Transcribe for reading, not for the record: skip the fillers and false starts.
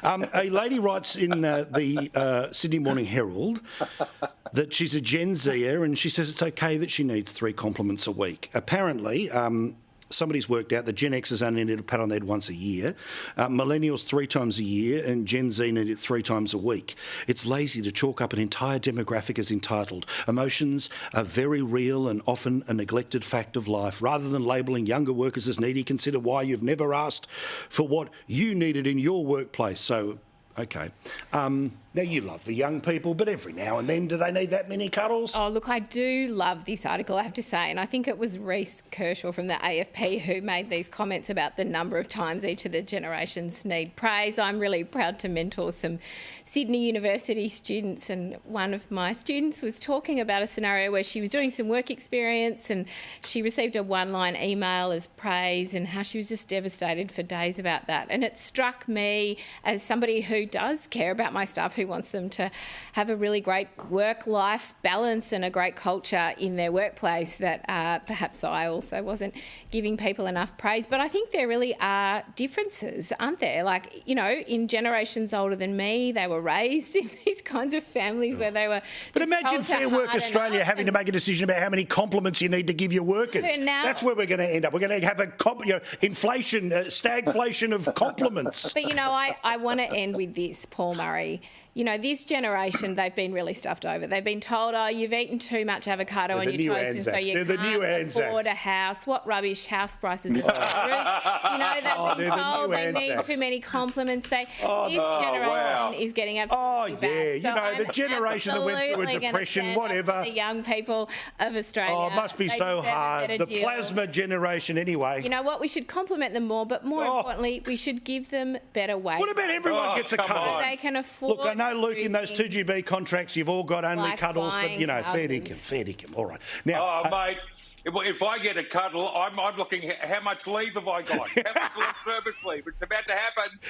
A lady writes in the Sydney Morning Herald that she's a Gen Zer, and she says it's okay that she needs 3 compliments a week. Apparently, somebody's worked out that Gen Xers only need a pat on the head once a year, Millennials 3 times a year, and Gen Z need it 3 times a week. It's lazy to chalk up an entire demographic as entitled. Emotions are very real and often a neglected fact of life. Rather than labelling younger workers as needy, consider why you've never asked for what you needed in your workplace. So, okay. Now, you love the young people, but every now and then, do they need that many cuddles? Oh, look, I do love this article, I have to say, and I think it was Reece Kershaw from the AFP who made these comments about the number of times each of the generations need praise. I'm really proud to mentor some Sydney University students, and one of my students was talking about a scenario where she was doing some work experience and she received a one-line email as praise, and how she was just devastated for days about that. And it struck me, as somebody who does care about my staff, who wants them to have a really great work-life balance and a great culture in their workplace, that perhaps I also wasn't giving people enough praise. But I think there really are differences, aren't there? Like, you know, in generations older than me, they were raised in these kinds of families where they were... But imagine Fair Work Australia having to make a decision about how many compliments you need to give your workers. That's where we're going to end up. We're going to have a inflation, stagflation of compliments. But, you know, I want to end with this, Paul Murray. You know, this generation, they've been really stuffed over. They've been told, oh, you've eaten too much avocado on your toast and so you can't afford a house. What rubbish, house prices are through the roof. You know, they've been told they need too many compliments. This generation is getting absolutely bad. Oh, yeah, so you know, the generation that went through a depression, whatever. The young people of Australia. Oh, it must be so hard. The plasma generation, anyway. You know what, we should compliment them more, but more importantly, we should give them better wages. What about everyone gets a cuddle? They can afford... Look, I know, Luke, in those 2GB contracts, you've all got only cuddles, but, you know, fair dinkum. All right. Now, mate, if I get a cuddle, I'm looking at how much leave have I got? How much service leave? It's about to happen.